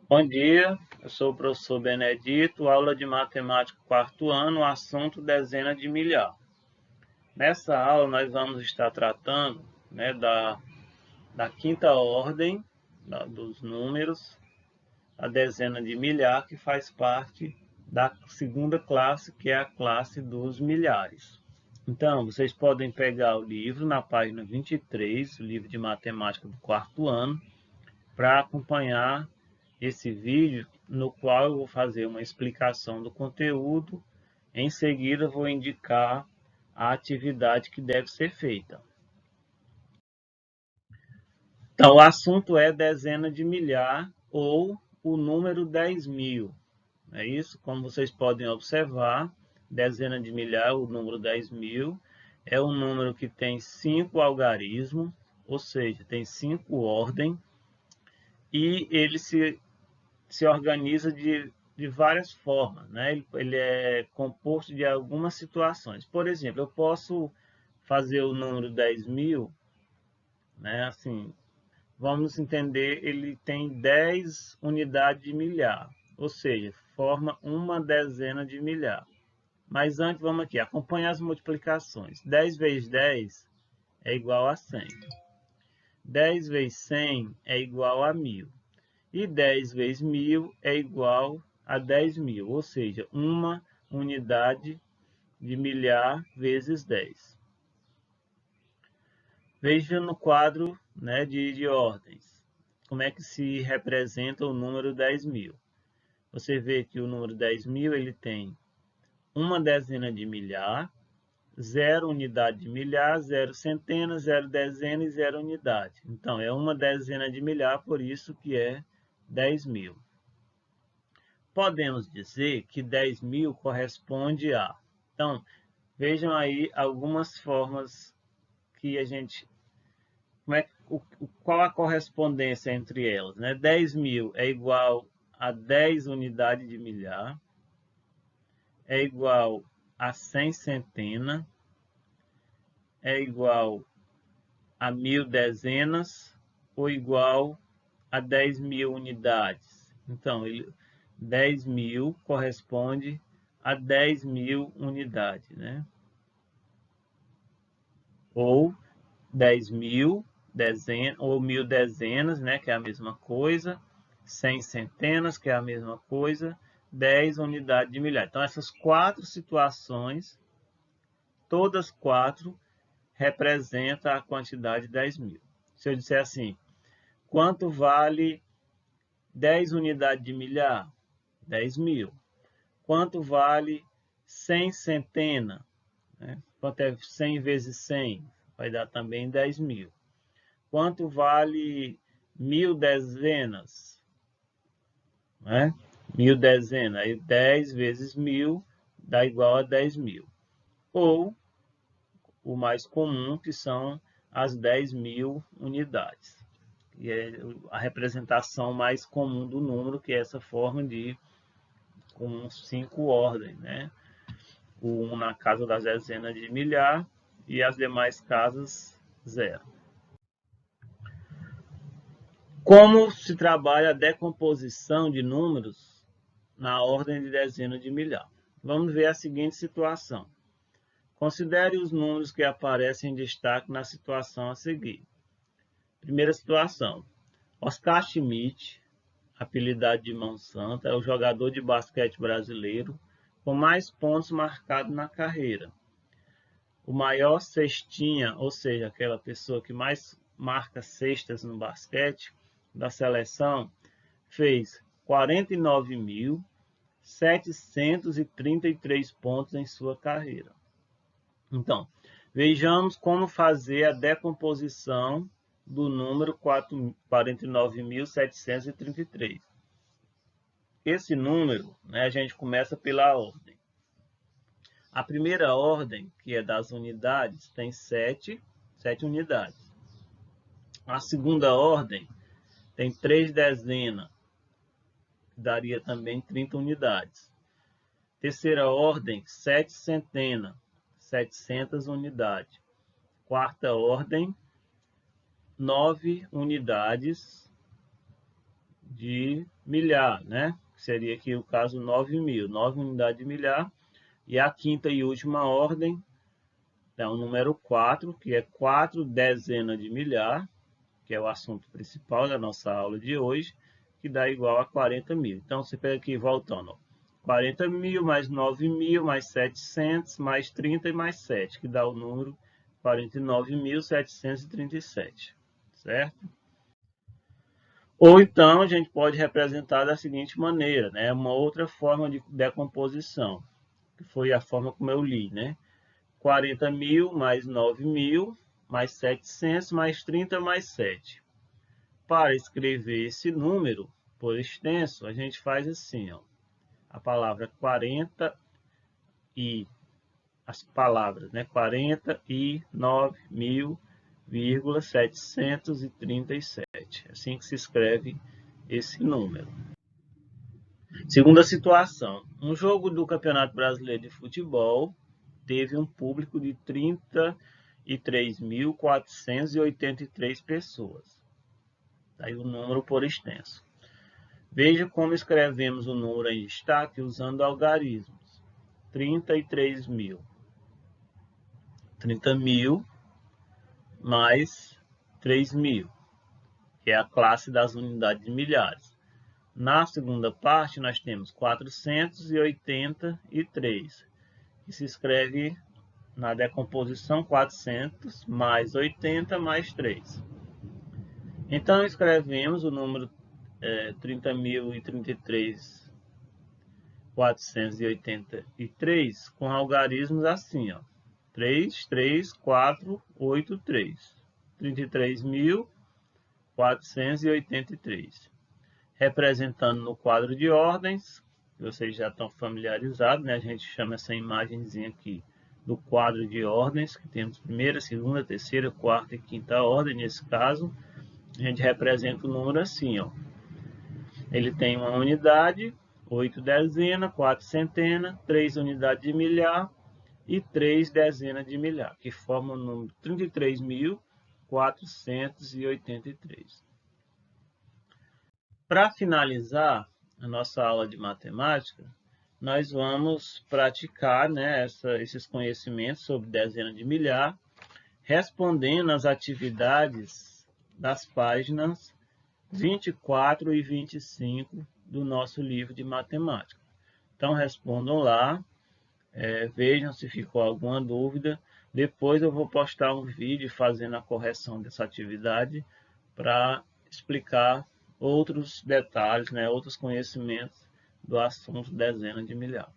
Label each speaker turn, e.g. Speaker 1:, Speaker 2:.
Speaker 1: Bom dia, eu sou o professor Benedito, aula de matemática quarto ano, assunto dezena de milhar. Nessa aula nós vamos estar tratando da quinta ordem dos números, a dezena de milhar, que faz parte da segunda classe, que é a classe dos milhares. Então, vocês podem pegar o livro na página 23, o livro de matemática do quarto ano, para acompanhar esse vídeo, no qual eu vou fazer uma explicação do conteúdo. Em seguida, vou indicar a atividade que deve ser feita. Então, o assunto é dezena de milhar ou o número 10.000. É isso? Como vocês podem observar, dezena de milhar, o número 10.000, é um número que tem 5 algarismos, ou seja, tem 5 ordens, e ele se organiza de várias formas, né? Ele é composto de algumas situações. Por exemplo, eu posso fazer o número 10.000, né? Assim, vamos entender, ele tem 10 unidades de milhar, ou seja, forma uma dezena de milhar. Mas antes, vamos aqui, acompanhar as multiplicações. 10 vezes 10 é igual a 100. 10 vezes 100 é igual a 1.000. E 10 vezes 1.000 é igual a 10.000, ou seja, uma unidade de milhar vezes 10. Veja no quadro, né, de ordens, como é que se representa o número 10.000. Você vê que o número 10.000 ele tem uma dezena de milhar, zero unidade de milhar, zero centena, zero dezena e zero unidade. Então, é uma dezena de milhar, por isso que é 10.000. Podemos dizer que 10.000 corresponde a... Então, vejam aí algumas formas que a gente... qual a correspondência entre elas, né? 10.000 é igual a 10 unidades de milhar, é igual a 100 centena, é igual a 1.000 dezenas, ou igual a 10.000 unidades. Então, 10.000 corresponde a 10.000 unidades, né? Ou 10.000 dezenas, ou 1.000 dezenas, né? Que é a mesma coisa. 100 centenas, que é a mesma coisa. 10 unidades de milhar. Então, essas quatro situações, todas quatro, representam a quantidade de 10.000. Se eu disser assim, quanto vale 10 unidades de milhar? 10.000. Quanto vale 100 centena? Né? Quanto é 100 vezes 100? Vai dar também 10.000. Quanto vale 1.000 dezenas? Né? 1.000 dezenas. Aí 10 vezes 1.000 dá igual a 10.000. Ou o mais comum, que são as 10.000 unidades. E é a representação mais comum do número, que é essa forma de com 5 ordens, né? O 1 na casa das dezenas de milhar e as demais casas, zero. Como se trabalha a decomposição de números na ordem de dezenas de milhar? Vamos ver a seguinte situação. Considere os números que aparecem em destaque na situação a seguir. Primeira situação. Oscar Schmidt, apelidado de Mão Santa, é o jogador de basquete brasileiro com mais pontos marcados na carreira. O maior cestinha, ou seja, aquela pessoa que mais marca cestas no basquete da seleção, fez 49.733 pontos em sua carreira. Então, vejamos como fazer a decomposição do número 49.733. Esse número, né, a gente começa pela ordem. A primeira ordem, que é das unidades, tem 7 unidades. A segunda ordem tem 3 dezenas, que daria também 30 unidades. Terceira ordem, 7 centenas, 700 unidades. Quarta ordem, 9 unidades, de milhar, né? Seria aqui o caso 9.000, 9 unidades de milhar. E a quinta e última ordem é o número 4, que é 4 dezenas de milhar, que é o assunto principal da nossa aula de hoje, que dá igual a 40.000. Então, você pega aqui voltando, ó, 40.000 mais 9.000 mais 700 mais 30 e mais 7, que dá o número 49.737, certo? Ou então a gente pode representar da seguinte maneira, né? Uma outra forma de decomposição, que foi a forma como eu li, né? 40.000 mais 9.000 mais 700 mais 30 mais 7. Para escrever esse número por extenso, a gente faz assim, ó, a palavra 40 e as palavras, né? 49.737. Assim que se escreve esse número. Segunda situação, um jogo do Campeonato Brasileiro de Futebol teve um público de 33.483 pessoas. Aí o número por extenso. Veja como escrevemos o número em destaque usando algarismos. 33.000. 30.000 mais 3.000, que é a classe das unidades de milhares. Na segunda parte, nós temos 483, que se escreve na decomposição 400 mais 80 mais 3. Então, escrevemos o número 30.033.483 com algarismos assim, ó. 3, 3, 4, 8, 3. 33.483. Representando no quadro de ordens, vocês já estão familiarizados, né? A gente chama essa imagenzinha aqui do quadro de ordens, que temos primeira, segunda, terceira, quarta e quinta ordem. Nesse caso, a gente representa o número assim, ó. Ele tem uma unidade, 8 dezenas, 4 centenas, 3 unidades de milhar e 3 dezenas de milhar, que formam o número 33.483. Para finalizar a nossa aula de matemática, nós vamos praticar, né, esses conhecimentos sobre dezenas de milhar, respondendo às atividades das páginas 24 e 25 do nosso livro de matemática. Então, respondam lá, vejam se ficou alguma dúvida. Depois eu vou postar um vídeo fazendo a correção dessa atividade para explicar outros detalhes, né, outros conhecimentos do assunto dezenas de milhar.